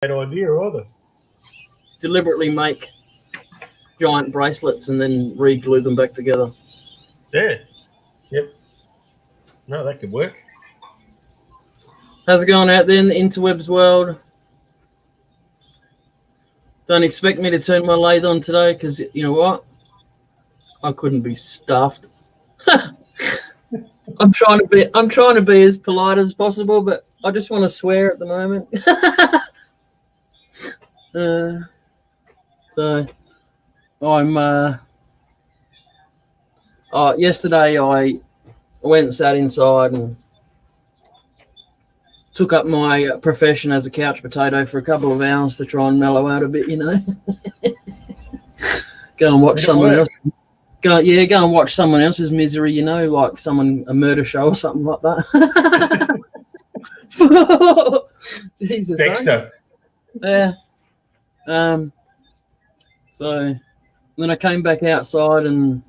Bad idea either. Deliberately make giant bracelets and then re-glue them back together. Yeah. Yep. No, that could work. How's it going out there in the interwebs world? Don't expect me to turn my lathe on today because you know what? I couldn't be stuffed. I'm trying to be as polite as possible, but I just want to swear at the moment. So I'm yesterday I went and sat inside and took up my profession as a couch potato for a couple of hours to try and mellow out a bit, you know. Go and watch someone else. Go and watch someone else's misery, you know, like a murder show or something like that. Jesus. Dexter. Yeah. So then I came back outside and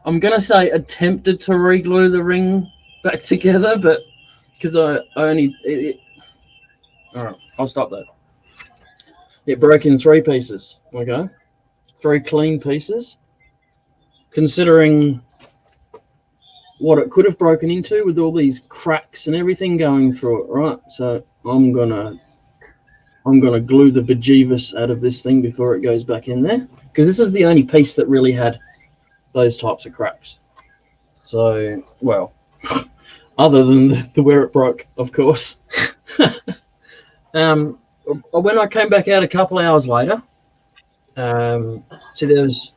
I'm gonna say attempted to re-glue the ring back together, but because I only all right, I'll stop that. It broke in 3 pieces. Okay, 3 clean pieces. Considering what it could have broken into with all these cracks and everything going through it, right? So I'm gonna glue the bejeebus out of this thing before it goes back in there, because this is the only piece that really had those types of cracks. So, well, other than the where it broke, of course. When I came back out a couple of hours later, see there's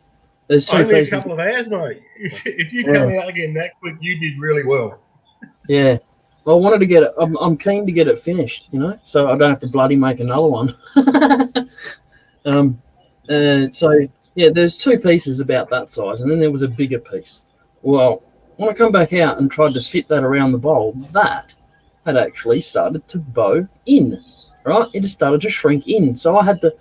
2 Only pieces. a couple of hours, mate. If you come out again that quick, you did really well. Yeah. Well, I wanted to get it. I'm keen to get it finished, you know, so I don't have to bloody make another one. So yeah, there's 2 pieces about that size, and then there was a bigger piece. Well, when I come back out and tried to fit that around the bowl, that had actually started to bow in, right? It just started to shrink in. So I had to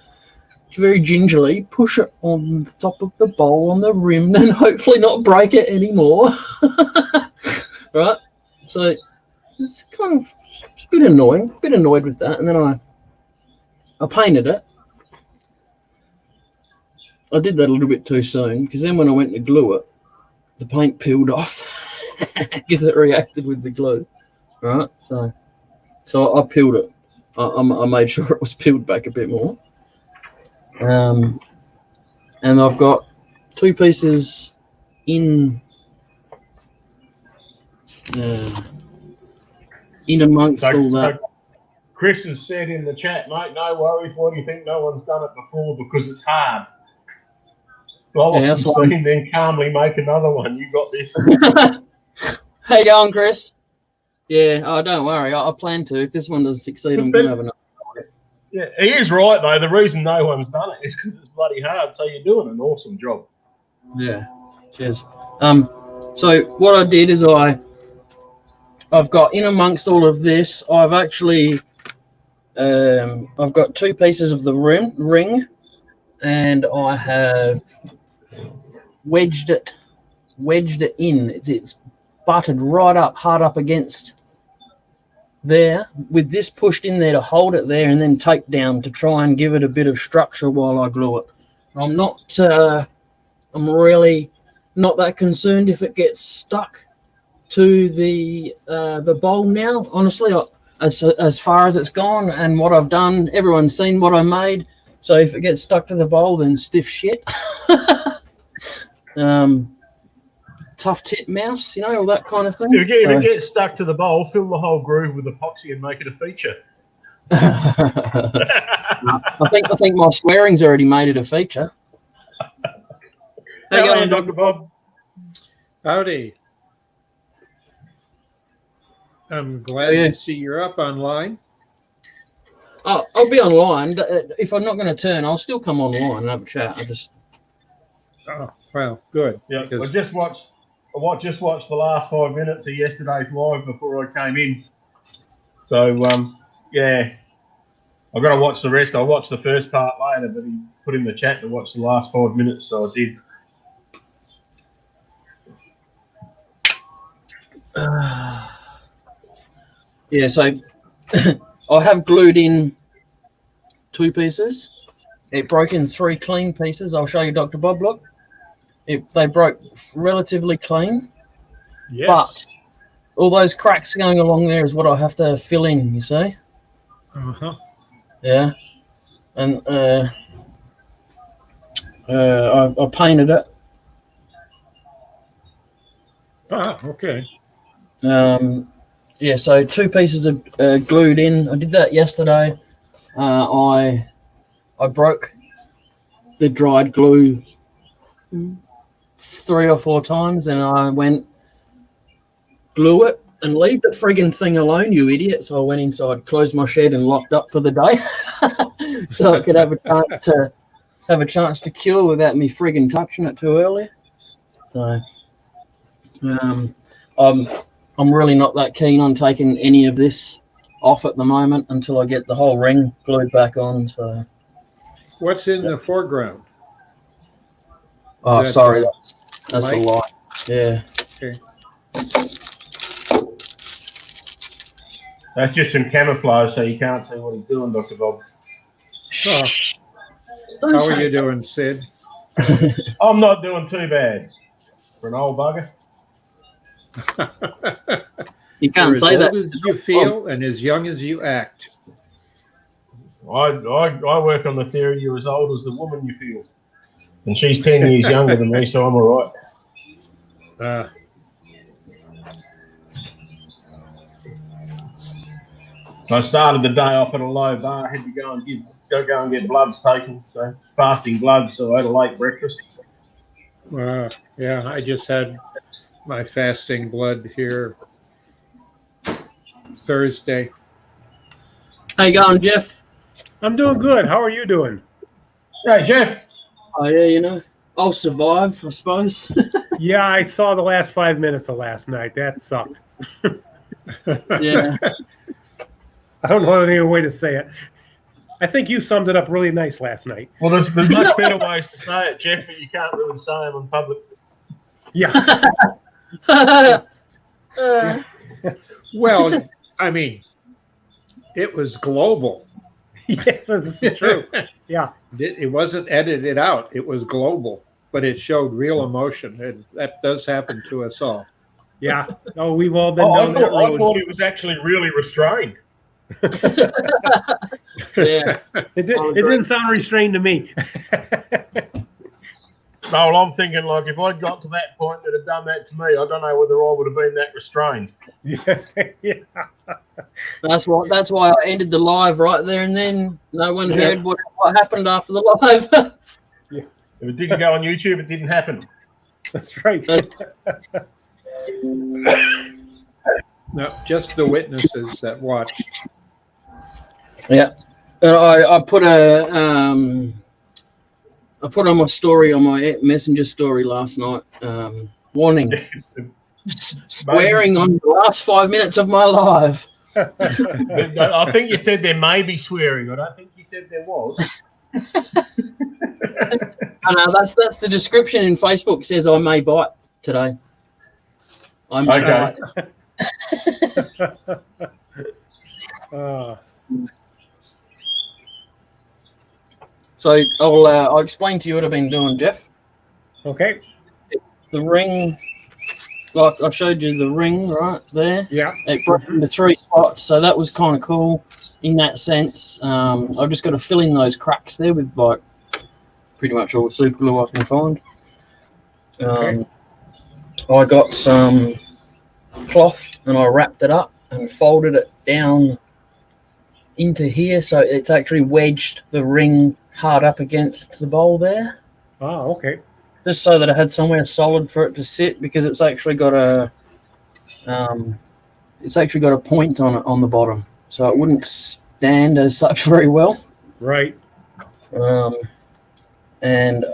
very gingerly push it on the top of the bowl on the rim and hopefully not break it anymore. Right? So it's kind of a bit annoyed with that. And then I painted it. I did that a little bit too soon, because then when I went to glue it, the paint peeled off because it reacted with the glue. Right? So I peeled it. I made sure it was peeled back a bit more. And I've got 2 pieces in amongst all that. So Chris has said in the chat, mate, no worries. Why do you think no one's done it before? Because it's hard. Blow off some steam, then calmly make another one. You got this. How you going, Chris? Yeah, oh, don't worry. I plan to. If this one doesn't succeed, I'm going to have another. Yeah, he is right, though. The reason no one's done it is because it's bloody hard. So you're doing an awesome job. Yeah, cheers. So what I did is I've got in amongst all of this, I've actually I've got 2 pieces of the ring, and I have wedged it in. It's butted right up, hard up against there, with this pushed in there to hold it there, and then taped down to try and give it a bit of structure while I glue it. I'm really not that concerned if it gets stuck to the bowl now. Honestly, as far as it's gone and what I've done, everyone's seen what I made. So if it gets stuck to the bowl, then stiff shit. Tough tit mouse, you know, all that kind of thing. If it gets stuck to the bowl, fill the whole groove with epoxy and make it a feature. I think my swearing's already made it a feature. How you going, Dr. Bob? Howdy. I'm glad to see you're up online. Oh, I'll be online. If I'm not going to turn, I'll still come online and have a chat. Oh, well, good. Yeah, I just watched the last 5 minutes of yesterday's live before I came in. So, yeah, I've got to watch the rest. I watched the first part later, but he put in the chat to watch the last 5 minutes, so I did. Yeah, so I have glued in 2 pieces. It broke in 3 clean pieces. I'll show you, Dr. Bob. Look, they broke relatively clean, Yes. but all those cracks going along there is what I have to fill in. You see? Uh-huh. Yeah, and I painted it. Ah, okay. Yeah, so 2 pieces of glued in. I did that yesterday. I broke the dried glue 3 or 4 times, and I went glue it and leave the friggin' thing alone, you idiot. So I went inside, closed my shed, and locked up for the day, so I could have a chance to cure without me friggin' touching it too early. So, I'm really not that keen on taking any of this off at the moment until I get the whole ring glued back on. So, What's in the foreground? oh, That, sorry, that's a light? light. Yeah. Okay. That's just some camouflage so you can't see what he's doing, Dr. Bob. Oh, Don't how say are you that. doing, Sid? I'm not doing too bad for an old bugger. You can't You're say as that. old as you feel and as young as you act. I work on the theory you're as old as the woman you feel. And she's 10 years younger than me, so I'm all right. I started the day off at a low bar. I had to go and get bloods taken, so fasting bloods. So I had a late breakfast. Yeah, I just had my fasting blood here Thursday. How you going, Jeff? I'm doing good. How are you doing? Hey, Jeff. Oh yeah, you know, I'll survive, I suppose. Yeah, I saw the last 5 minutes of last night. That sucked. Yeah. I don't know any other way to say it. I think you summed it up really nice last night. Well, there's much better ways to say it, Jeff, but you can't really say them in public. Yeah. Well, I mean, it was global. Yeah, this is true. Yeah. It wasn't edited out. It was global, but it showed real emotion, and that does happen to us all. Yeah. Oh, we've all been I down that road. thought it was actually really restrained. Yeah. It didn't sound restrained to me. No, well, I'm thinking, like, if I'd got to that point that had done that to me, I don't know whether I would have been that restrained. Yeah. That's why I ended the live right there and then. No one heard what happened after the live. If it didn't go on YouTube, it didn't happen. That's right. No, just the witnesses that watched. Yeah. I put on my story on my messenger story last night. Warning. Swearing on the last 5 minutes of my live. I think you said there may be swearing. I don't think you said there was. That's the description in Facebook. It says I may bite today. I may bite. So I'll explain to you what I've been doing, Jeff. Okay. The ring, like I showed you the ring right there. Yeah. It broke into 3 spots, so that was kind of cool in that sense. I've just got to fill in those cracks there with like pretty much all the super glue I can find. Okay. I got some cloth and I wrapped it up and folded it down into here, so it's actually wedged the ring hard up against the bowl there, Oh, okay. just so that I had somewhere solid for it to sit, because it's actually got a point on it on the bottom, so it wouldn't stand as such very well. Right. And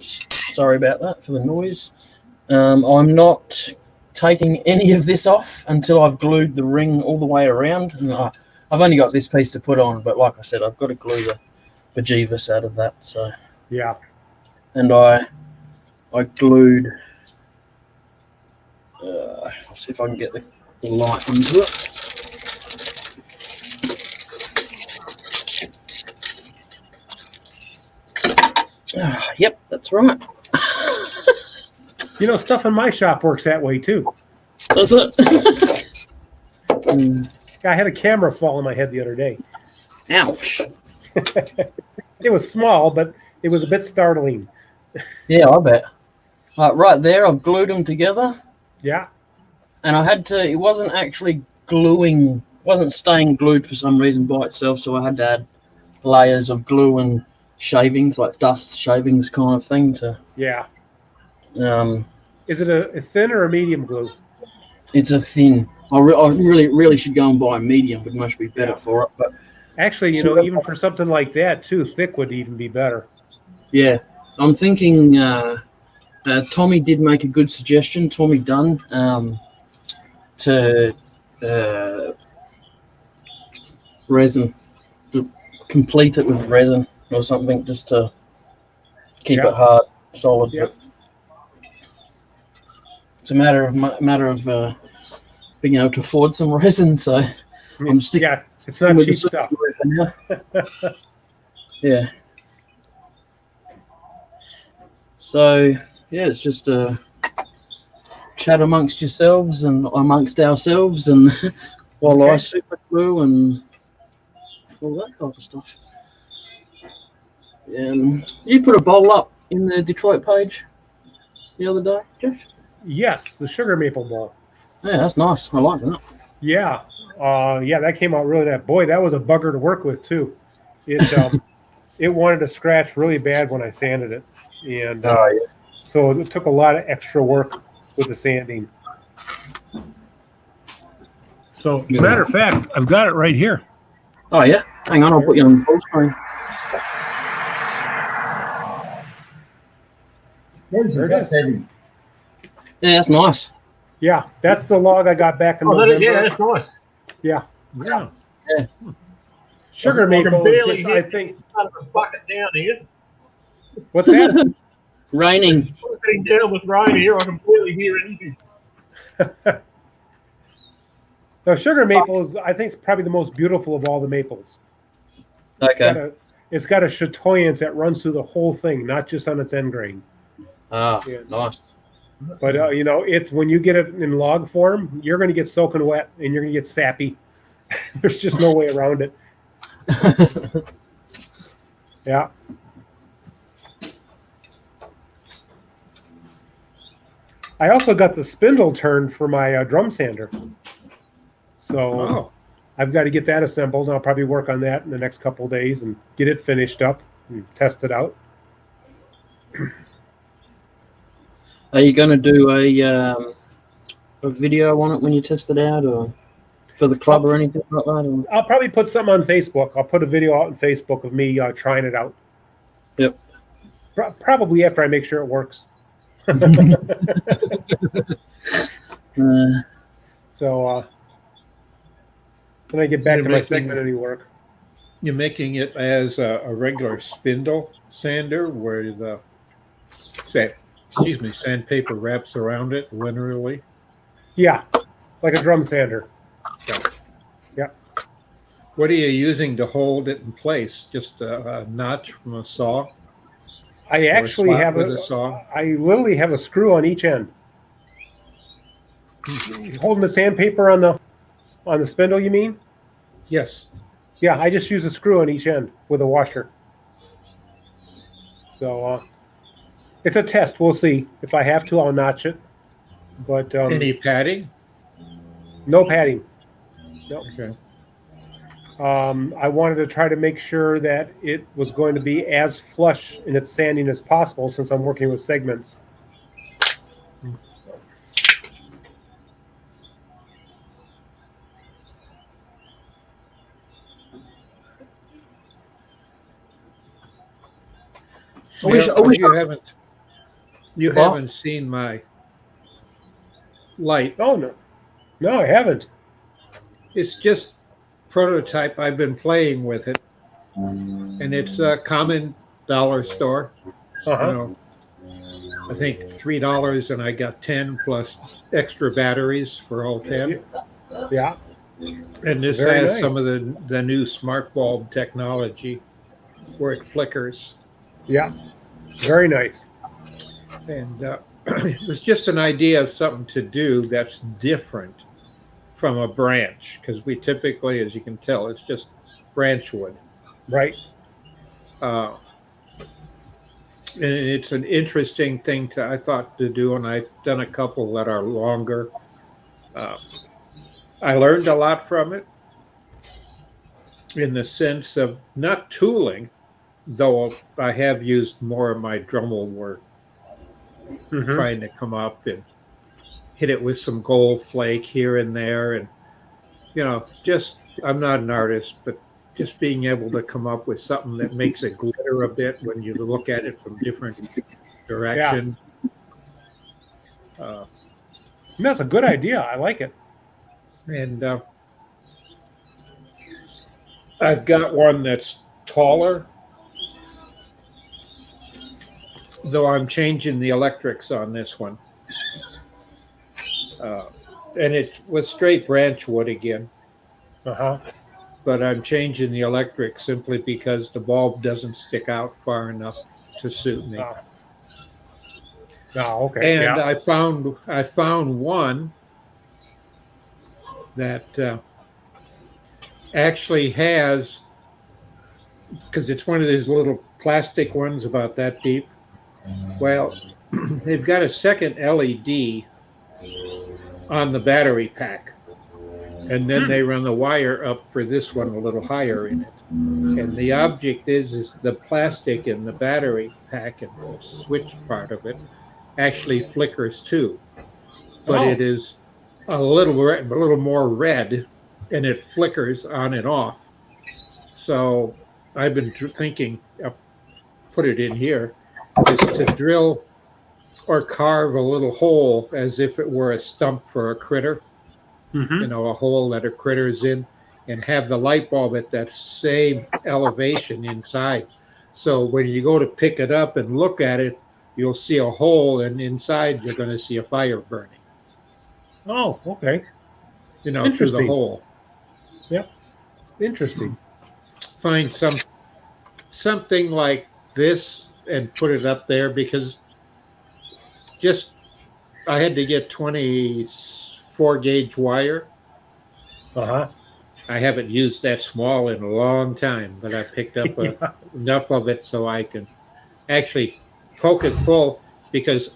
sorry about that for the noise. I'm not taking any of this off until I've glued the ring all the way around. And I've only got this piece to put on, but like I said, I've got to glue the bejeebus out of that. So Yeah. and I glued. I'll see if I can get the light into it. Yep, that's right. You know, stuff in my shop works that way too. Does it? I had a camera fall on my head the other day. Ouch. It was small, but it was a bit startling. Yeah, I bet. Right there, I've glued them together, Yeah. and I had to. It wasn't actually gluing, wasn't staying glued for some reason by itself, so I had to add layers of glue and shavings, like dust shavings kind of thing to. Yeah. Um, Is it a thin or a medium glue? it's a thin. I really should go and buy a medium. Would much be better for it, but Actually, you know, even for something like that too, thick would even be better. yeah, I'm thinking. Tommy did make a good suggestion. Tommy Dunn to resin, to complete it with resin or something, just to keep it hard, solid. Yeah. But it's a matter of being able to afford some resin. So I'm sticking. Yeah, it's not with cheap the stuff. for now. Yeah. So yeah, it's just a chat amongst yourselves and amongst ourselves, and while I super glue and all that type of stuff. You put a bowl up in the Detroit page the other day, Jeff? Yes, the sugar maple bowl. Yeah, that's nice. I like that. Yeah. Yeah, that came out really nice. Boy, that was a bugger to work with too. It it wanted to scratch really bad when I sanded it. And so it took a lot of extra work with the sanding. So, as a matter of fact, I've got it right here. Oh, yeah? Hang on, I'll put you on full screen. There it is. Yeah, that's nice. Yeah, that's the log I got back in Oh, November. yeah, that's nice. Yeah. Yeah. Sugar I can maple barely is just, I hit think. the bucket down here. What's that? Raining. Sitting down with rain here, I can barely hear anything. No, sugar maple is, I think, is probably the most beautiful of all the maples. Okay. It's got a chatoyance that runs through the whole thing, not just on its end grain. Ah, Yeah. nice. But you know, it's when you get it in log form, you're going to get soaking wet and you're going to get sappy. There's just no way around it. Yeah. I also got the spindle turned for my drum sander. So I've got to get that assembled, and I'll probably work on that in the next couple of days and get it finished up and test it out. Are you going to do a video on it when you test it out, or for the club or anything like that? Or? I'll probably put something on Facebook. I'll put a video out on Facebook of me trying it out. Yep. Probably after I make sure it works. So when I get back to my segmenting work. You're making it as a regular spindle sander where the sandpaper wraps around it linearly? Yeah, like a drum sander. Yeah. What are you using to hold it in place? Just a notch from a saw? I actually have a saw? I literally have a screw on each end. Holding the sandpaper on the spindle, you mean? Yes. Yeah, I just use a screw on each end with a washer. So it's a test. We'll see. If I have to, I'll notch it. But any padding? No padding. No. Okay. I wanted to try to make sure that it was going to be as flush in its sanding as possible, since I'm working with segments. You haven't seen my light. Oh no, I haven't. It's just prototype. I've been playing with it, and it's a common dollar store. You know, I think $3, and I got 10 plus extra batteries for all 10. Yeah. And this has some of the new smart bulb technology where it flickers. Yeah. Very nice. And it was just an idea of something to do that's different from a branch, because we typically, as you can tell, it's just branch wood. Right. Uh, and it's an interesting thing I thought to do, and I've done a couple that are longer. I learned a lot from it in the sense of not tooling, though I have used more of my Dremel work, trying to come up and hit it with some gold flake here and there. And, just, I'm not an artist, but just being able to come up with something that makes it glitter a bit when you look at it from different directions. That's a good idea. I like it. And I've got one that's taller, though I'm changing the electrics on this one. And it was straight branch wood again. But I'm changing the electric simply because the bulb doesn't stick out far enough to suit me. Okay. And yeah. I found one that actually has, because it's one of these little plastic ones about that deep. Well, they've got a second LED on the battery pack, and then they run the wire up for this one a little higher in it. And the object is the plastic in the battery pack and the switch part of it actually flickers too, but it is a little more red, and it flickers on and off. So I've been thinking, I'll put it in here, is to drill or carve a little hole as if it were a stump for a critter, a hole that a critter's in, and have the light bulb at that same elevation inside. So when you go to pick it up and look at it, you'll see a hole, and inside you're going to see a fire burning. Oh, okay. Through the hole. Yep. Interesting. Find something like this and put it up there, because I had to get 24 gauge wire. I haven't used that small in a long time, but I picked up enough of it so I can actually poke it full, because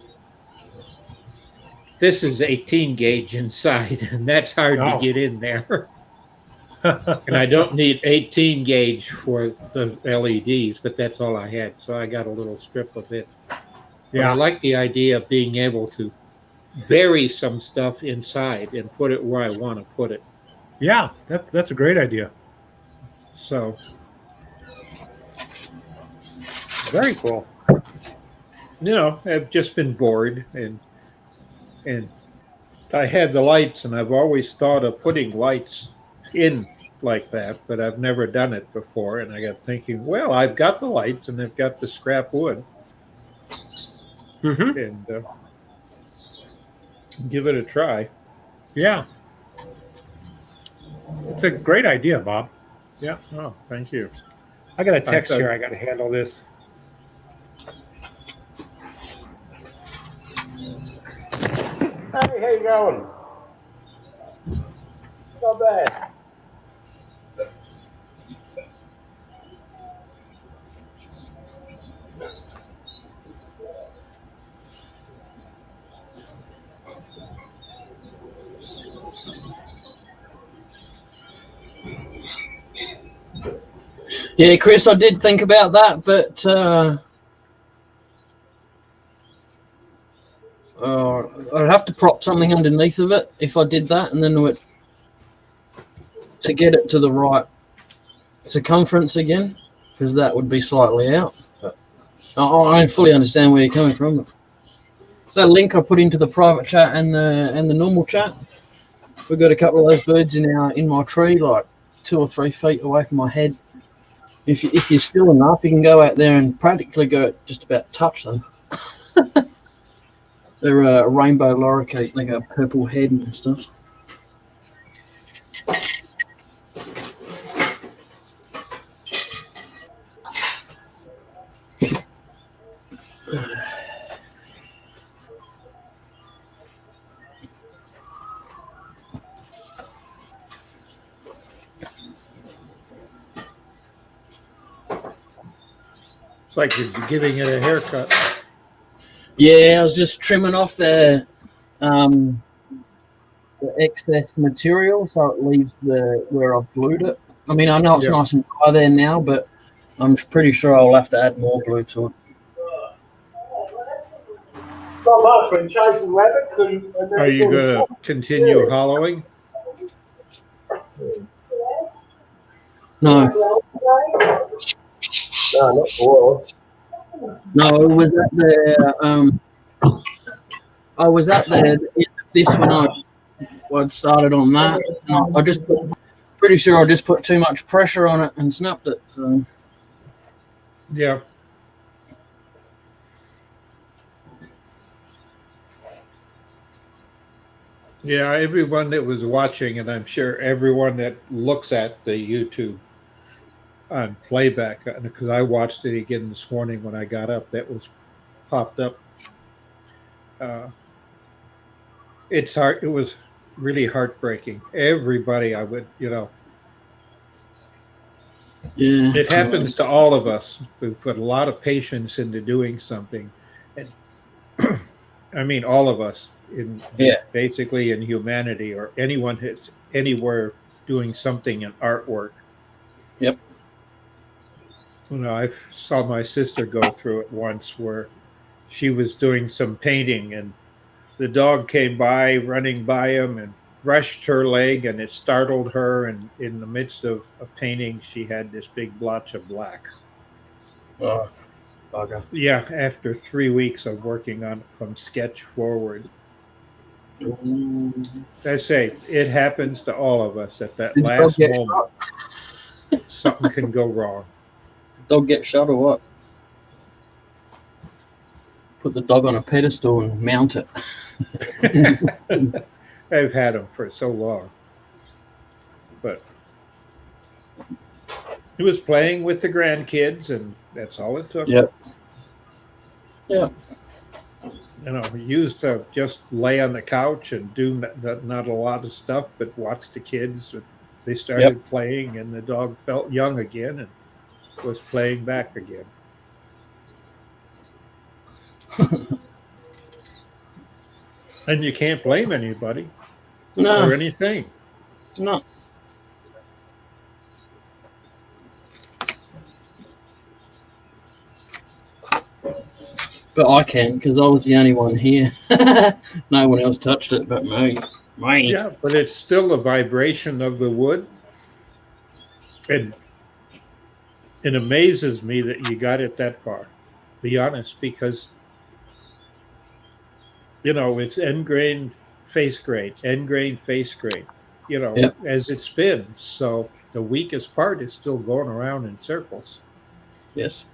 this is 18 gauge inside, and that's hard to get in there. And I don't need 18 gauge for the LEDs, but that's all I had. So I got a little strip of it. But I like the idea of being able to bury some stuff inside and put it where I want to put it. Yeah, that's a great idea. So very cool. I've just been bored, and I had the lights, and I've always thought of putting lights in like that, but I've never done it before. And I got thinking, well, I've got the lights and I've got the scrap wood, and give it a try. Yeah, it's a great idea, Bob. Yeah. Oh, thank you. I got a text here. I got to handle this. Hey, how you going? Not bad. Yeah, Chris, I did think about that, but I'd have to prop something underneath of it if I did that, and then to get it to the right circumference again, because that would be slightly out. But I fully understand where you're coming from. That link I put into the private chat and the normal chat, we've got a couple of those birds in my tree, like 2 or 3 feet away from my head. If you're still enough, you can go out there and practically go just about touch them. They're a rainbow lorikeet. They got a purple head and stuff. It's like you're giving it a haircut. Yeah, I was just trimming off the excess material so it leaves the where I've glued it. I mean, I know it's Yeah. nice and dry there now, but I'm pretty sure I'll have to add more glue to it. Not much, been chasing rabbits and Are you going to continue hollowing? No, No, not for no, it was at the I was at the end of this when I'd started on that. And I just pretty sure I just put too much pressure on it and snapped it. So. Yeah. Yeah, everyone that was watching, and I'm sure everyone that looks at the YouTube on playback, because I watched it again this morning when I got up, that was popped up. It's hard. It was really heartbreaking. Everybody, I would, Yeah. it happens to all of us. We put a lot of patience into doing something, and I mean all of us basically in humanity, or anyone who's anywhere doing something in artwork. Yep. You know, I saw my sister go through it once where she was doing some painting and the dog came by running by him and brushed her leg and it startled her, and in the midst of a painting she had this big blotch of black. Oh, bugger. Yeah, after 3 weeks of working on it from sketch forward. I say it happens to all of us at that Did the dog last get moment. Something can go wrong. Dog get shot or what? Put the dog on a pedestal and mount it. I've had them for so long. But he was playing with the grandkids, and that's all it took. Yep. Yeah. You know, he used to just lay on the couch and do not a lot of stuff, but watch the kids. They started playing, and the dog felt young again and was playing back again. And you can't blame anybody or anything. No. But I can, because I was the only one here. No one else touched it but me. Yeah, but it's still the vibration of the wood. And it amazes me that you got it that far, be honest, because, you know, it's end grain, face grain, end grain, face grain, you know, as it spins. So the weakest part is still going around in circles. Yes.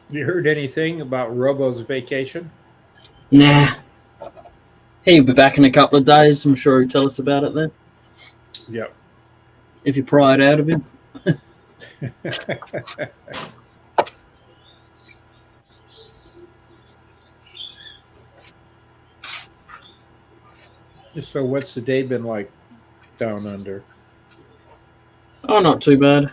You heard anything about Robo's vacation? Nah. He'll be back in a couple of days. I'm sure he'll tell us about it then. Yep. If you pry it out of him. So what's the day been like down under? Oh, not too bad.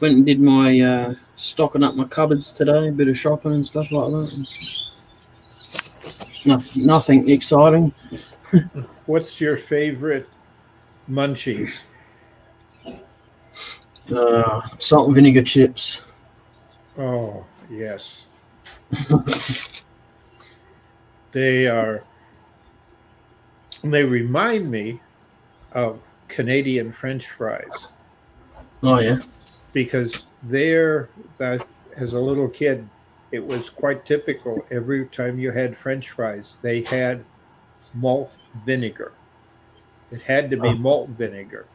Went and did my stocking up my cupboards today, a bit of shopping and stuff like that. Nothing exciting. What's your favorite munchies? Salt and vinegar chips. Oh, yes. They remind me of Canadian French fries. Oh, yeah. Because as a little kid, it was quite typical. Every time you had French fries, they had malt vinegar. It had to be malt vinegar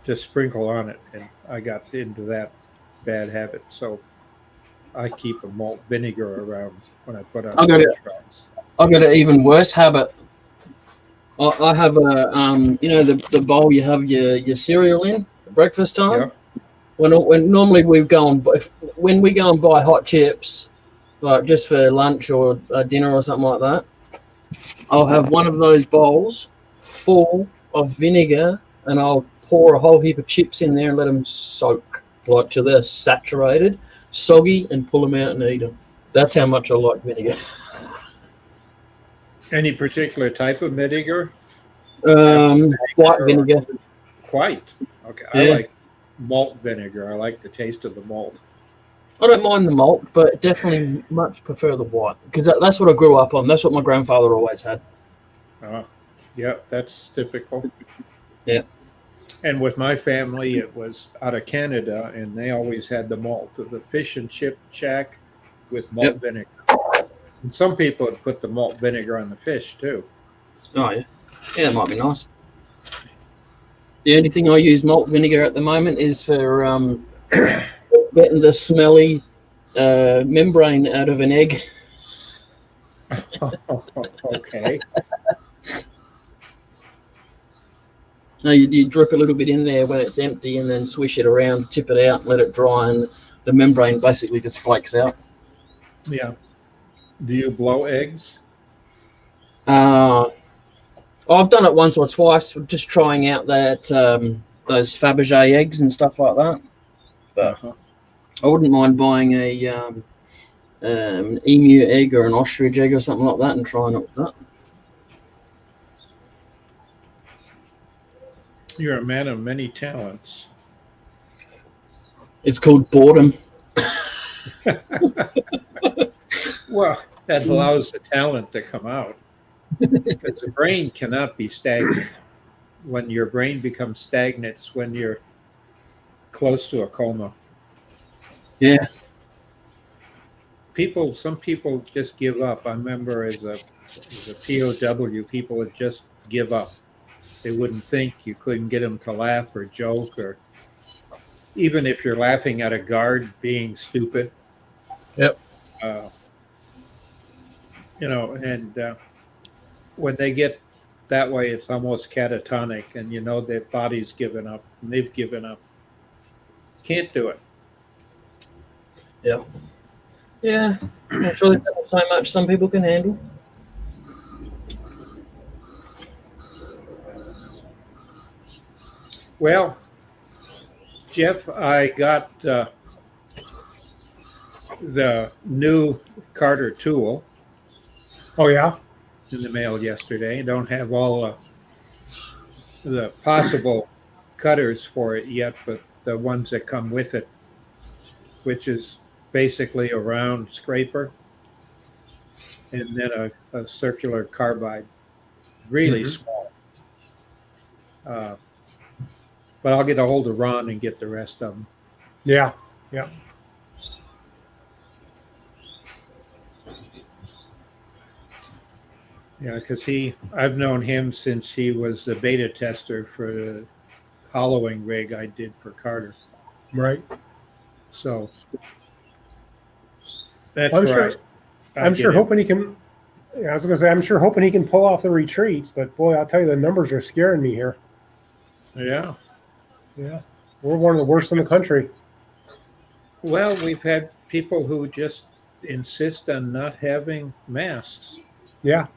to sprinkle on it, and I got into that bad habit. So I keep a malt vinegar around when I put on I got it. French fries. I've got an even worse habit. I have a the bowl you have your cereal in at breakfast time. Yep. When normally when we go and buy hot chips, like just for lunch or dinner or something like that, I'll have one of those bowls full of vinegar, and I'll pour a whole heap of chips in there and let them soak like till they're saturated, soggy, and pull them out and eat them. That's how much I like vinegar. Any particular type of vinegar? White vinegar. White. Okay. I Yeah. like malt vinegar. I like the taste of the malt. I don't mind the malt, but definitely much prefer the white because that's what I grew up on. That's what my grandfather always had. Yeah, that's typical. Yeah. And with my family, it was out of Canada, and they always had the malt of the fish and chip shack with malt vinegar. And some people would put the malt vinegar on the fish too. Oh yeah, yeah, it might be nice. The only thing I use malt vinegar at the moment is for getting the smelly membrane out of an egg. Okay. No, you drip a little bit in there when it's empty, and then swish it around, tip it out, let it dry, and the membrane basically just flakes out. Yeah. Do you blow eggs? I've done it once or twice, just trying out that those Fabergé eggs and stuff like that. But I wouldn't mind buying an emu egg or an ostrich egg or something like that and trying it with that. You're a man of many talents. It's called boredom. Well, that allows the talent to come out. Because the brain cannot be stagnant. When your brain becomes stagnant, it's when you're close to a coma. Yeah. Some people just give up. I remember as a POW, people would just give up. They wouldn't think. You couldn't get them to laugh or joke, or even if you're laughing at a guard being stupid. Yep. And when they get that way, it's almost catatonic, and their body's given up, and they've given up. Can't do it. Yeah. Yeah. I'm sure there's so much some people can handle. Well, Jeff, I got the new Carter tool Oh yeah. in the mail yesterday. I don't have all the possible cutters for it yet, but the ones that come with it, which is basically a round scraper and then a circular carbide, really small. But I'll get a hold of Ron and get the rest of them. Yeah. Yeah. Yeah, because I've known him since he was a beta tester for the hollowing rig I did for Carter. Right. So that's I'm right. sure. I'm sure hoping he can. Yeah, I was going to say, I'm sure hoping he can pull off the retreats, but boy, I'll tell you, the numbers are scaring me here. Yeah. Yeah, we're one of the worst in the country. Well, we've had people who just insist on not having masks. Yeah.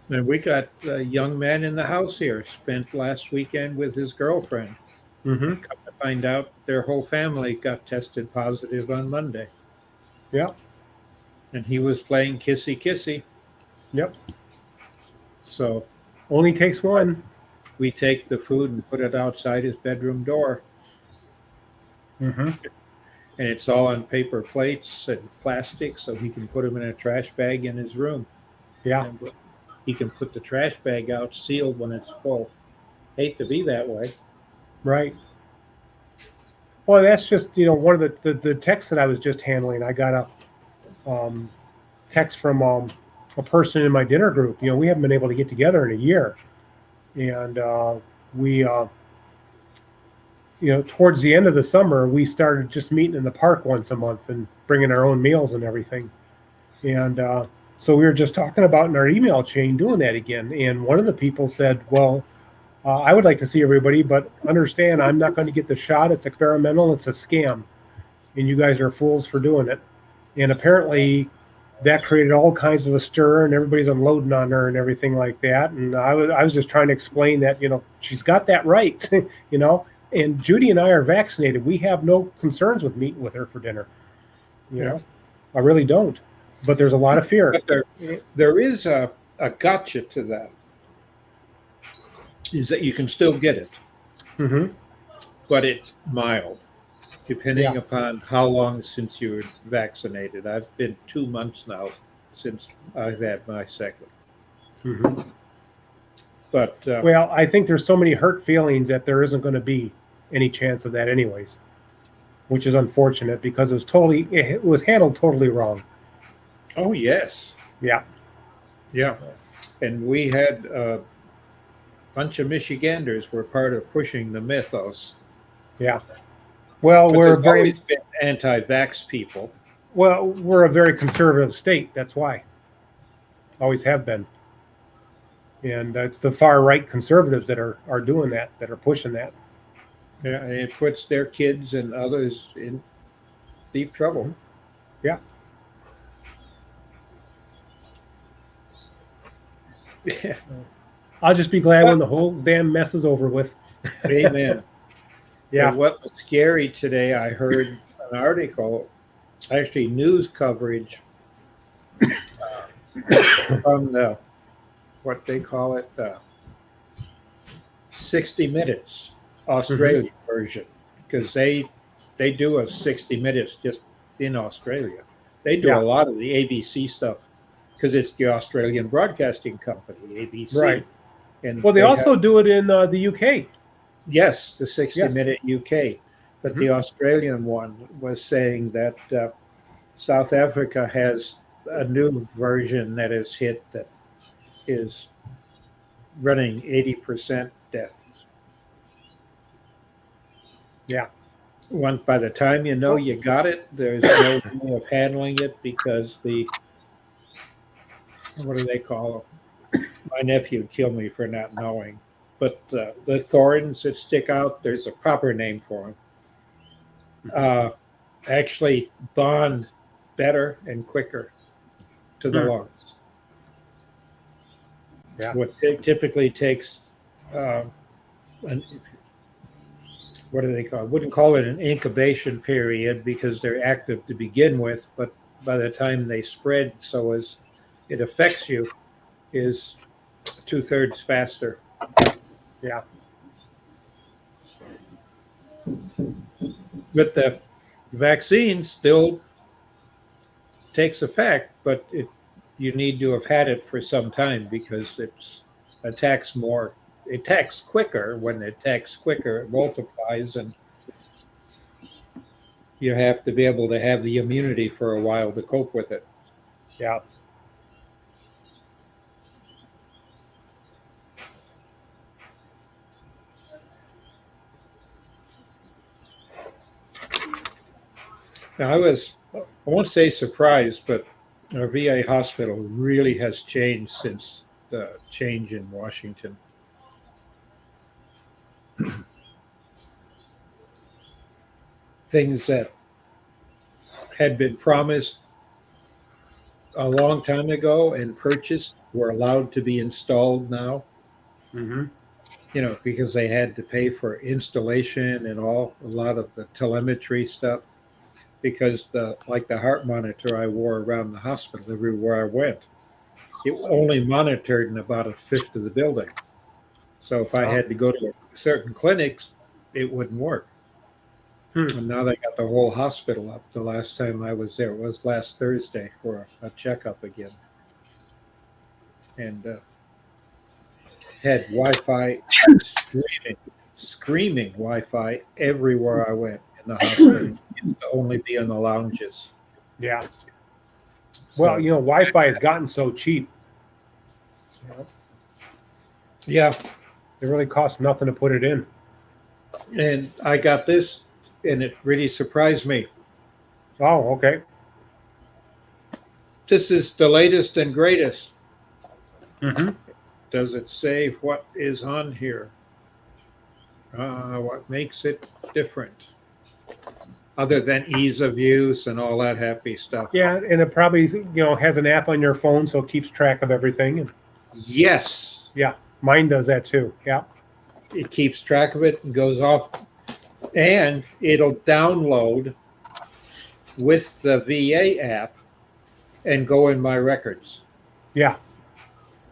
And we got a young man in the house here, spent last weekend with his girlfriend. Mm-hmm. Come to find out their whole family got tested positive on Monday. Yeah. And he was playing kissy kissy. Yep. So Only takes one. we take the food and put it outside his bedroom door. Mm-hmm. And it's all on paper plates and plastic, so he can put them in a trash bag in his room. Yeah. And he can put the trash bag out sealed when it's full. Hate to be that way. Right. Well, that's just, one of the texts that I was just handling. I got a text from a person in my dinner group. We haven't been able to get together in a year. And we towards the end of the summer, we started just meeting in the park once a month and bringing our own meals and everything. And so we were just talking about in our email chain doing that again. And one of the people said, well, I would like to see everybody, but understand I'm not going to get the shot. It's experimental. It's a scam. And you guys are fools for doing it. And apparently that created all kinds of a stir, and everybody's unloading on her and everything like that. And I was just trying to explain that, she's got that right, And Judy and I are vaccinated. We have no concerns with meeting with her for dinner. I really don't. But there's a lot of fear. But there is a gotcha to that. Is that you can still get it, but it's mild, depending upon how long since you were vaccinated. I've been 2 months now since I've had my second. But well, I think there's so many hurt feelings that there isn't going to be any chance of that, anyways, which is unfortunate because it was handled totally wrong. Oh yes, yeah, and we had a bunch of Michiganders were part of pushing the mythos. Yeah. Well, but we're always been anti-vax people. Well, we're a very conservative state. That's why. Always have been. And it's the far right conservatives that are doing that are pushing that. Yeah, and it puts their kids and others in deep trouble. Yeah. Yeah. I'll just be glad when the whole damn mess is over with. Amen. Yeah. And what was scary today, I heard an article, actually news coverage from the, what they call it, 60 Minutes Australian version, because they do a 60 Minutes just in Australia. They do a lot of the ABC stuff because it's the Australian Broadcasting Company, ABC. Right. And well, they also do it in the UK. Yes, the 60-minute UK. But the Australian one was saying that South Africa has a new version that is hit that is running 80% death. Yeah. By the time you know you got it, there's no way of handling it because what do they call them? My nephew would kill me for not knowing. But the thorns that stick out, there's a proper name for them. Actually bond better and quicker to the lungs. Yeah. What typically takes, what do they call it? I wouldn't call it an incubation period because they're active to begin with, but by the time they spread so as it affects you is 2/3 faster. Yeah. But the vaccine still takes effect, but you need to have had it for some time because it attacks quicker. When it attacks quicker, it multiplies, and you have to be able to have the immunity for a while to cope with it. Yeah. Now, I won't say surprised, but our VA hospital really has changed since the change in Washington. Things that had been promised a long time ago and purchased were allowed to be installed now. Because they had to pay for installation and a lot of the telemetry stuff. Because like the heart monitor I wore around the hospital everywhere I went, it only monitored in about a fifth of the building. So if I had to go to certain clinics, it wouldn't work. And now they got the whole hospital up. The last time I was there was last Thursday for a checkup again. And had Wi-Fi, screaming Wi-Fi everywhere I went in the hospital. It used to only be in the lounges. Yeah. Well, Wi-Fi has gotten so cheap. Yeah. It really costs nothing to put it in. And I got this, and it really surprised me. Oh, okay. This is the latest and greatest. Mm-hmm. Does it say what is on here? What makes it different? Other than ease of use and all that happy stuff. Yeah, and it probably has an app on your phone, so it keeps track of everything. And Yes, yeah, mine does that too. Yeah. it keeps track of it and goes off, and it'll download with the VA app and go in my records. Yeah.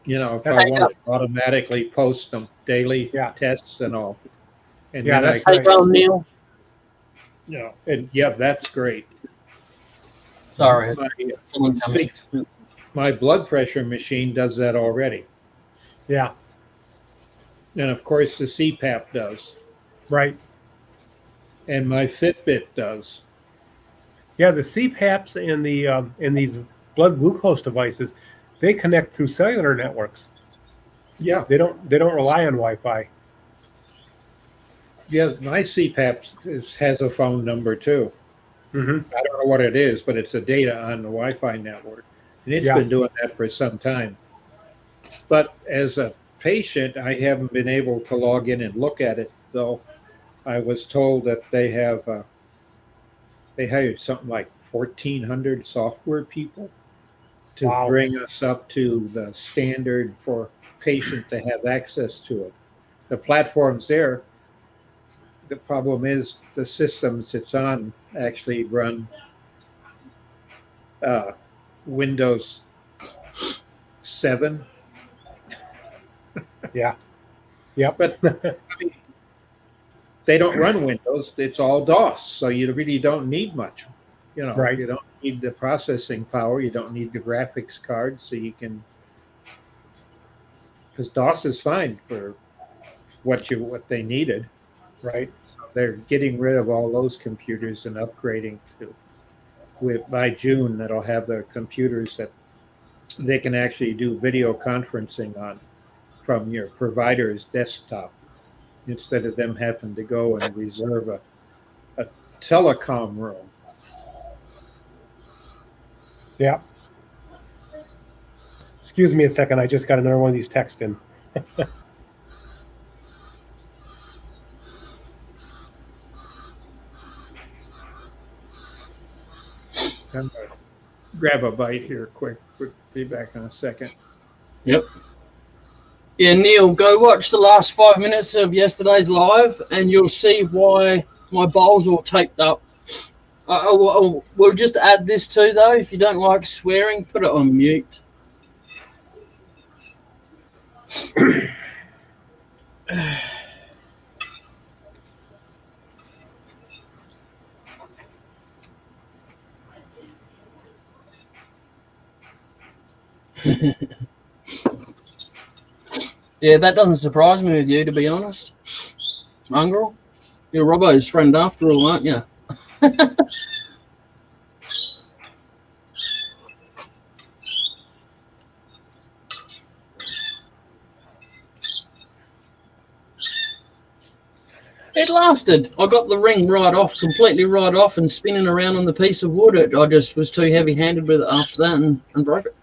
If That's- I want to automatically post them, daily Yeah. tests and all. And Yeah, then that's Hey, well, Neil. and yeah, that's great. Sorry, My, someone coming. my blood pressure machine does that already. Yeah. And of course, the CPAP does. Right. And my Fitbit does. Yeah, the CPAPs and the and these blood glucose devices, they connect through cellular networks. Yeah. They don't rely on Wi-Fi. Yeah, my CPAP has a phone number too. Mm-hmm. I don't know what it is, but it's a data on the Wi-Fi network. And it's Yeah. been doing that for some time. But as a patient, I haven't been able to log in and look at it, though. I was told that they hired something like 1,400 software people to Wow. bring us up to the standard for patient to have access to it. The platform's there. The problem is the systems it's on actually run Windows 7. Yeah. Yep. But they don't run Windows. It's all DOS. So you really don't need much. Right. You don't need the processing power. You don't need the graphics card. So you can, because DOS is fine for what they needed. Right. They're getting rid of all those computers and upgrading to, by June, that'll have their computers that they can actually do video conferencing on from your provider's desktop instead of them having to go and reserve a telecom room. Yeah. Excuse me a second. I just got another one of these texts in. I'm gonna grab a bite here quick. Be back in a second. Yep. Yeah, Neil, go watch the last 5 minutes of yesterday's live, and you'll see why my bowl's all taped up. We'll just add this too, though. If you don't like swearing, put it on mute. Yeah, that doesn't surprise me with you, to be honest. Mongrel, you're Robbo's friend after all, aren't you? It lasted. I got the ring right off, completely right off, and spinning around on the piece of wood. I just was too heavy-handed with it after that and broke it.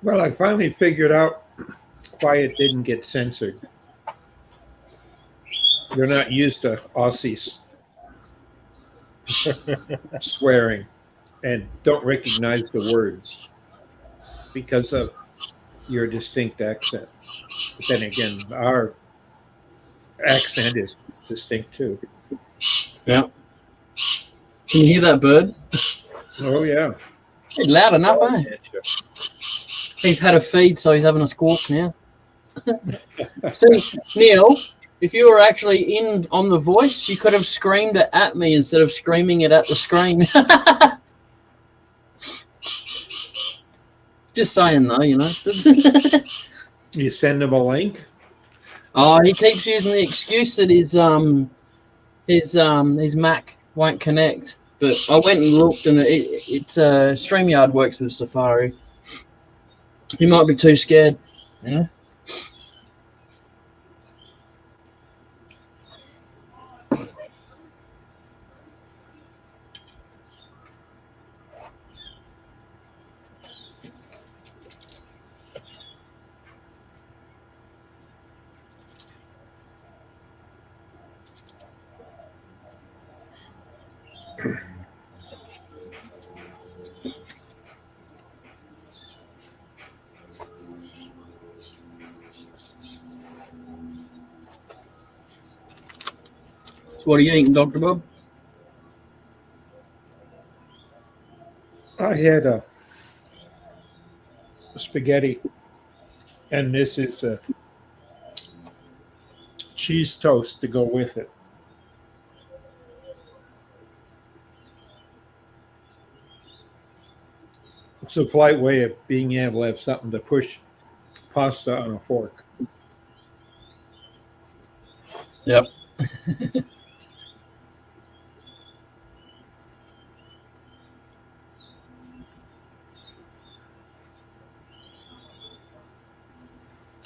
Well, I finally figured out why it didn't get censored. They're not used to Aussies swearing and don't recognize the words because of your distinct accent. But then again, our accent is distinct too. Yeah. Can you hear that bird? Oh, yeah. It's loud enough, eh? He's had a feed, so he's having a squawk now. See, Neil, if you were actually in on The Voice, you could have screamed it at me instead of screaming it at the screen. Just saying, though, you know. You send them a link? Oh, he keeps using the excuse that his Mac won't connect. But I went and looked, and it's StreamYard works with Safari. He might be too scared, you know. So what are you eating, Dr. Bob? I had a spaghetti, and this is a cheese toast to go with it. It's a polite way of being able to have something to push pasta on a fork. Yep.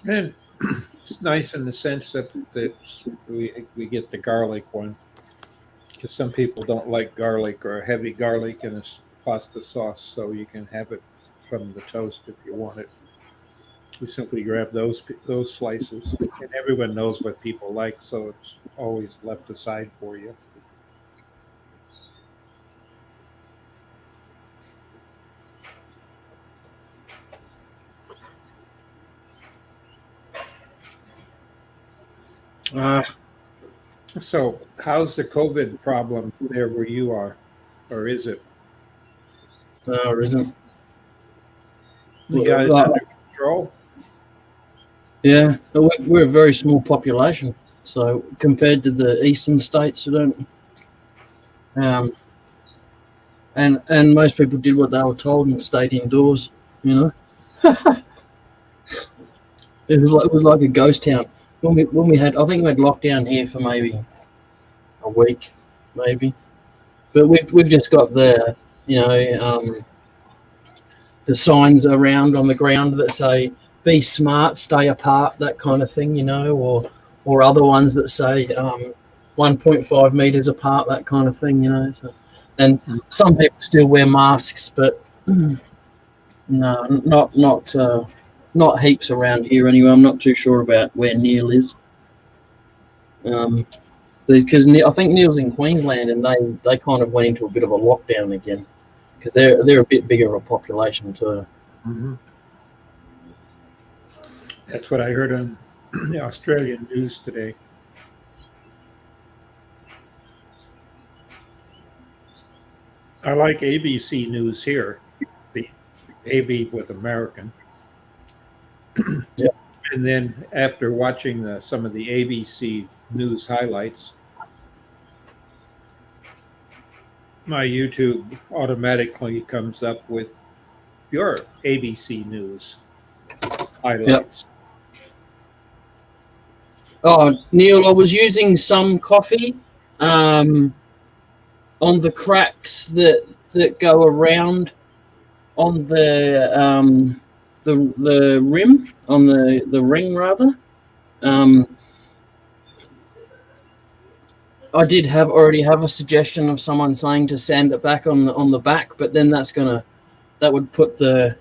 And it's nice in the sense that we get the garlic one, because some people don't like garlic or heavy garlic in a pasta sauce, so you can have it from the toast if you want it. We simply grab those slices, and everyone knows what people like, so it's always left aside for you. So, how's the COVID problem there where you are, or is it? Or isn't? You got it under control? Yeah, but we're a very small population, so compared to the eastern states, we don't. And most people did what they were told and stayed indoors. You know, it was like a ghost town when we had. I think we had lockdown here for maybe a week, maybe. But we've just got the the signs around on the ground that say "Be smart, stay apart," that kind of thing, you know, or other ones that say 1.5 meters apart, that kind of thing, you know. So, and some people still wear masks, but no, not heaps around here anyway. I'm not too sure about where Neil is. Because I think Neil's in Queensland, and they kind of went into a bit of a lockdown again because they're a bit bigger of a population too. Mm-hmm. That's what I heard on the Australian news today. I like ABC News here, the AB with American. Yeah. And then after watching some of the ABC News highlights, my YouTube automatically comes up with your ABC News highlights. Yep. Oh, Neil, I was using some coffee on the cracks that go around on the rim, on the ring rather. I did already have a suggestion of someone saying to sand it back on the back, but then that would put it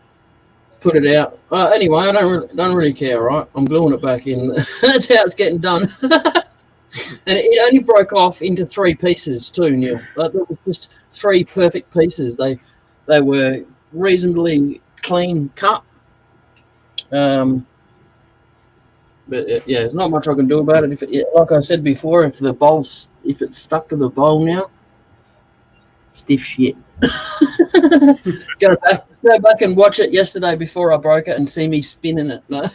out. Anyway, I don't really care. Right, I'm gluing it back in. That's how it's getting done. And it only broke off into 3 pieces too, Neil. It was just 3 perfect pieces. They were reasonably clean cut. But yeah, there's not much I can do about it. Like I said before, if it's stuck to the bowl now, stiff shit. Go back and watch it yesterday before I broke it and see me spinning it. No.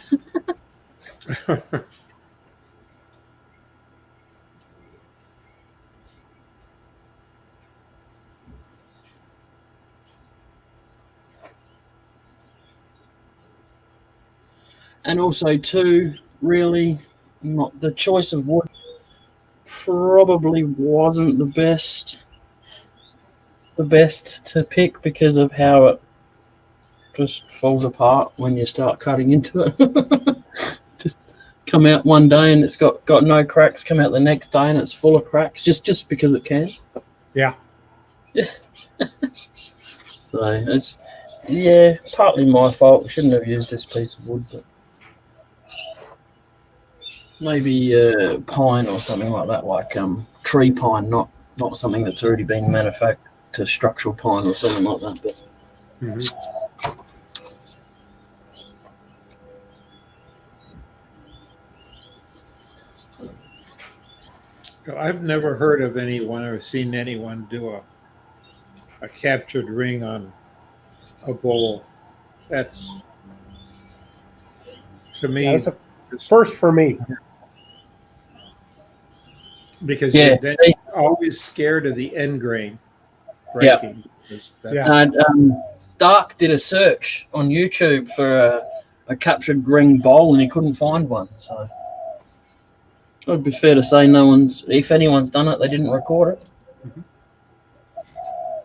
And also too, really, not the choice of wood probably wasn't the best to pick because of how it just falls apart when you start cutting into it. Just come out one day and it's got no cracks, come out the next day and it's full of cracks just because it can. Yeah. So it's partly my fault. We shouldn't have used this piece of wood, but maybe pine or something like that, like tree pine, not something that's already been manufactured to structural pine or something like that. But I've never heard of anyone or seen anyone do a captured ring on a bowl. That's, to me, That's a first for me. because Yeah, then you're always scared of the end grain Yeah. breaking. Yeah. Dark did a search on YouTube for a captured ring bowl and he couldn't find one. So it would be fair to say if anyone's done it, they didn't record it.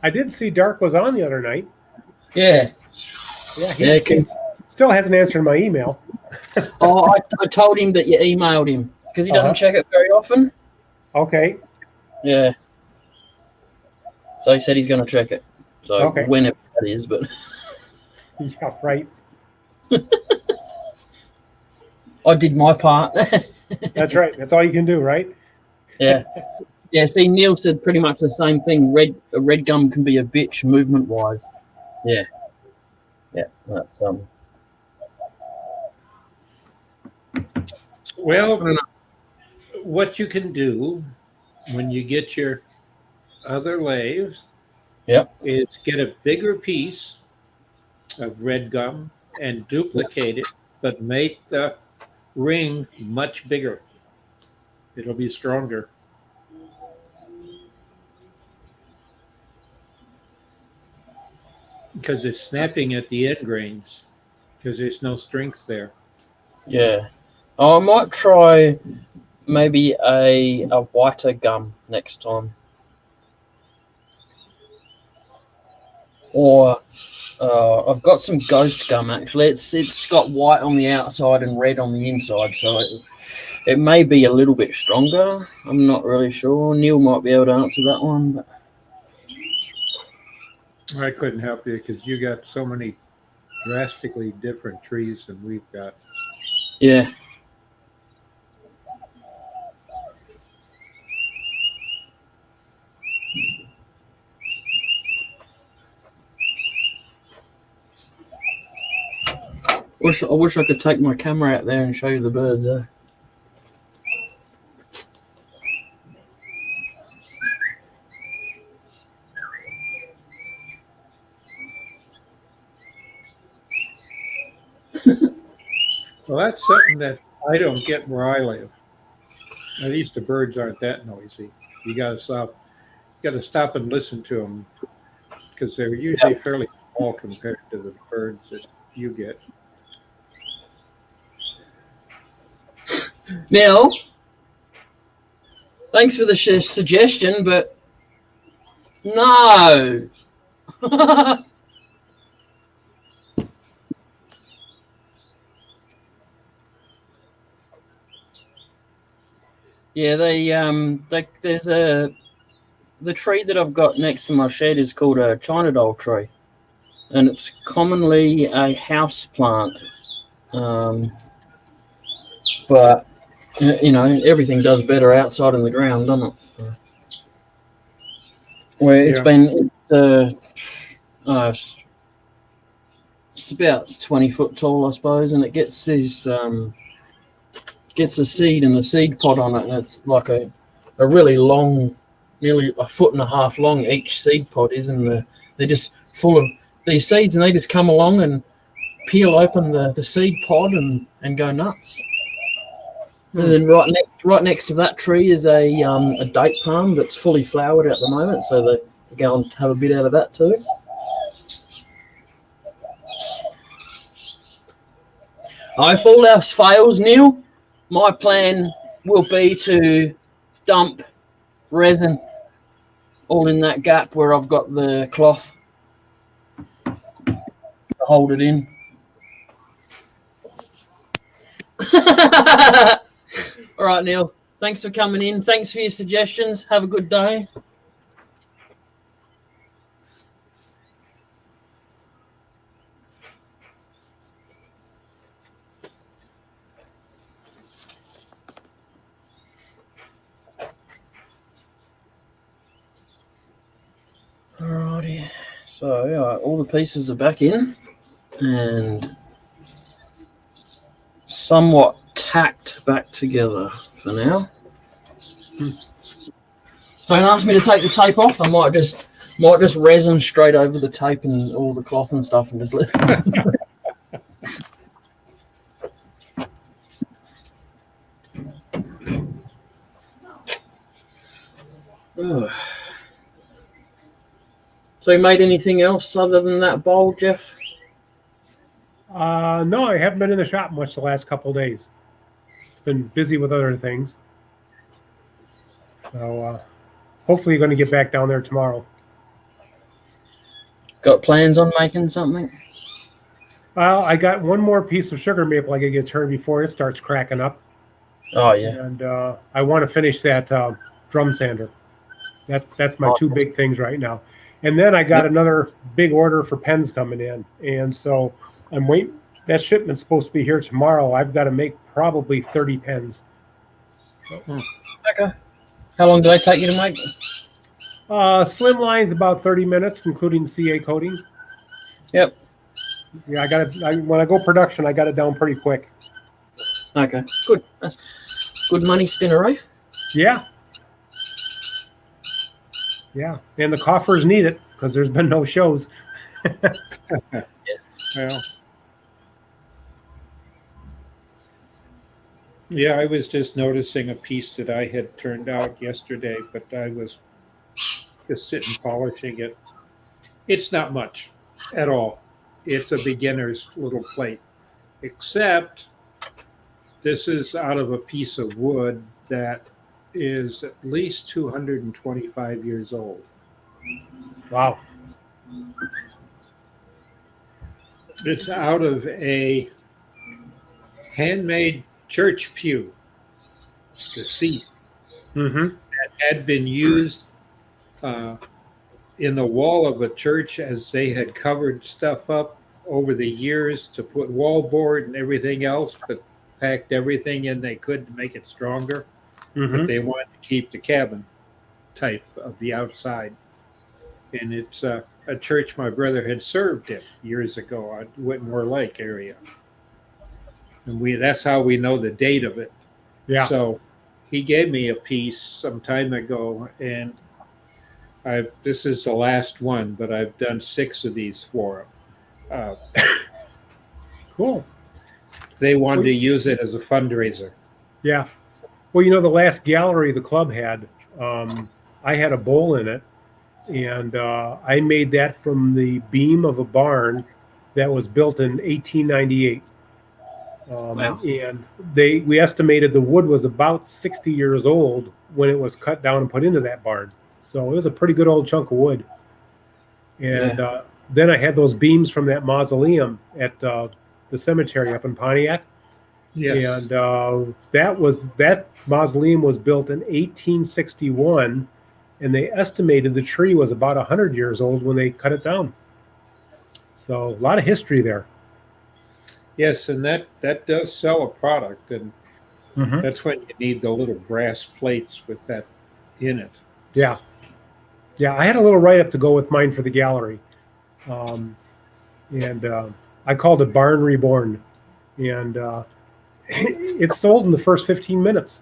I did see Dark was on the other night. Yeah. Yeah, he still hasn't answered my email. I told him that you emailed him because he doesn't check it very often. Okay. Yeah. So he said he's going to check it. So Okay. whenever that is, but Yeah, right. I did my part. That's right. That's all you can do, right? Yeah. Yeah, see, Neil said pretty much the same thing. A red gum can be a bitch movement-wise. Yeah. Yeah, that's Well, what you can do when you get your other lathes is get a bigger piece of red gum and duplicate it, but make the ring much bigger. It'll be stronger. Because it's snapping at the end grains, because there's no strength there. Yeah. I might try maybe a whiter gum next time. Or I've got some ghost gum actually. It's got white on the outside and red on the inside, so it may be a little bit stronger. I'm not really sure. Neil might be able to answer that one. But I couldn't help you because you got so many drastically different trees than we've got. yeah. I wish I could take my camera out there and show you the birds. Well, that's something that I don't get where I live. At least the birds aren't that noisy. You got to stop and listen to them because they're usually fairly small compared to the birds that you get. Now, thanks for the suggestion, but no. Yeah, there's the tree that I've got next to my shed is called a China doll tree, and it's commonly a house plant. But everything does better outside in the ground, doesn't it? Where it's it's about 20 foot tall, I suppose, and it gets these gets a seed and a seed pod on it, and it's like a really long, nearly a foot and a half long each seed pod is, and they're just full of these seeds, and they just come along and peel open the seed pod and go nuts. And then right next to that tree is a date palm that's fully flowered at the moment, so they go and have a bit out of that too. If all else fails, Neil, my plan will be to dump resin all in that gap where I've got the cloth to hold it in. All right, Neil. Thanks for coming in. Thanks for your suggestions. Have a good day. Alrighty. So yeah, all the pieces are back in and somewhat tacked back together for now. Don't ask me to take the tape off. I might just resin straight over the tape and all the cloth and stuff and just let Ugh. So you made anything else other than that bowl, Jeff? No, I haven't been in the shop much the last couple of days. Been busy with other things. So hopefully you're going to get back down there tomorrow. Got plans on making something? Well, I got one more piece of sugar maple I got to get turned before it starts cracking up. Oh, yeah. And I want to finish that drum sander. That's my two big things right now. And then I got another big order for pens coming in. And so I'm waiting. That shipment's supposed to be here tomorrow. I've got to make probably 30 pens. Okay. How long do they take you to make? Slim line's about 30 minutes, including CA coating. Yep. Yeah, when I go production, I got it down pretty quick. Okay. Good. That's good money spinner, eh? Yeah. Yeah. And the coffers need it because there's been no shows. Yes. Yeah, I was just noticing a piece that I had turned out yesterday, but I was just sitting polishing it. It's not much at all. It's a beginner's little plate, except this is out of a piece of wood that is at least 225 years old. Wow. It's out of a handmade church pew, the seat that had been used in the wall of a church as they had covered stuff up over the years to put wallboard and everything else, but packed everything in they could to make it stronger. But they wanted to keep the cabin type of the outside. And it's a church my brother had served in years ago at Whitmore Lake area. And that's how we know the date of it. Yeah. So he gave me a piece some time ago, and this is the last one, but I've done 6 of these for him. Cool. They wanted to use it as a fundraiser. Yeah. Well, the last gallery the club had, I had a bowl in it, and I made that from the beam of a barn that was built in 1898. Wow. And we estimated the wood was about 60 years old when it was cut down and put into that barn. So it was a pretty good old chunk of wood. And then I had those beams from that mausoleum at the cemetery up in Pontiac. Yes. And that mausoleum was built in 1861, and they estimated the tree was about 100 years old when they cut it down. So a lot of history there. Yes, and that does sell a product, and that's when you need the little brass plates with that in it. Yeah. Yeah, I had a little write-up to go with mine for the gallery. And I called it Barn Reborn. And it sold in the first 15 minutes.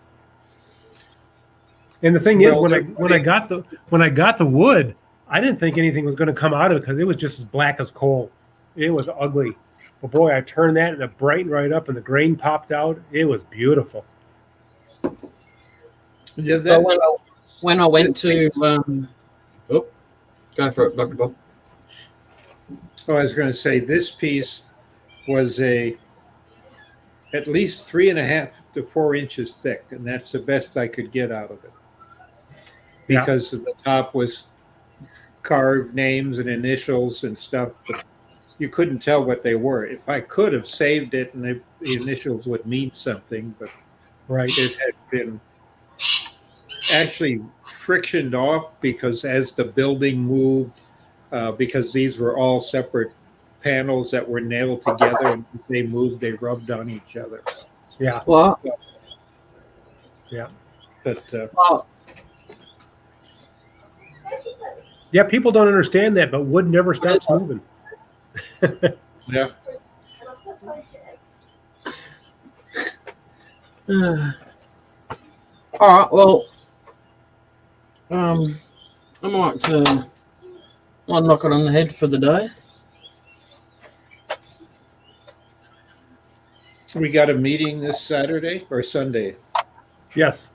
And the thing is, when I got the wood, I didn't think anything was going to come out of it because it was just as black as coal. It was ugly. But boy, I turned that and it brightened right up and the grain popped out. It was beautiful. Yeah, So when I went to go for it, Dr. Bob. I was going to say this piece was at least 3.5 the 4 inches thick, and that's the best I could get out of it. Yeah. Because the top was carved names and initials and stuff, but you couldn't tell what they were. If I could have saved it and the initials would mean something, but Right. it had been actually frictioned off because as the building moved, because these were all separate panels that were nailed together, and if they moved, they rubbed on each other. Yeah. Well, But well, Yeah. People don't understand that, but wood never stops moving. yeah, all right. Well, I might I'll knock it on the head for the day. we got a meeting this Saturday or Sunday. Yes.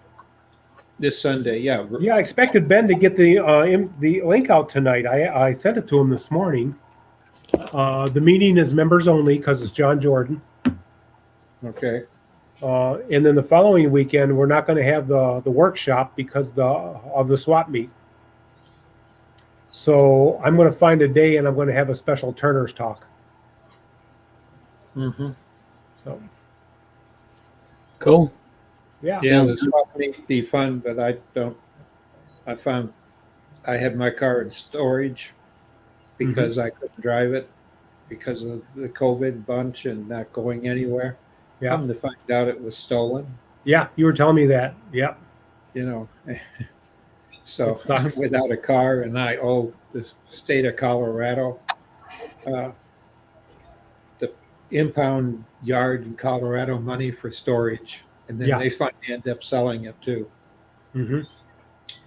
This Sunday, yeah. Yeah. I expected Ben to get the link out tonight. I sent it to him this morning. The meeting is members only because it's John Jordan. Okay. And then the following weekend, we're not going to have the workshop because of the swap meet. So I'm going to find a day and I'm going to have a special Turner's talk. Mm-hmm. So Cool. yeah. Yeah, Sounds the swap meet be fun, but I found I had my car in storage because I couldn't drive it because of the COVID bunch and not going anywhere. Yeah. Come to find out it was stolen, Yeah. You were telling me that. Yeah. you know. So It sucks. I'm without a car and I owe the state of Colorado the impound yard in Colorado money for storage. And then Yeah. they finally end up selling it too. Mm-hmm.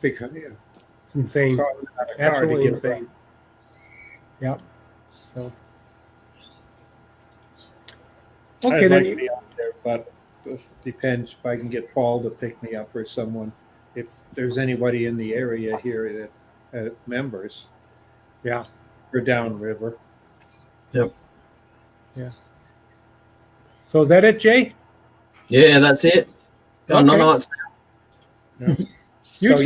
Because It's insane. so I'm without a car to Absolutely get insane. Yep. So okay I'd like to then. be out there, but it depends if I can get Paul to pick me up or someone. If there's anybody in the area here that members, Yeah. or downriver. So is that it, Jay? Yeah, that's it. Got Okay. no nights. You So too.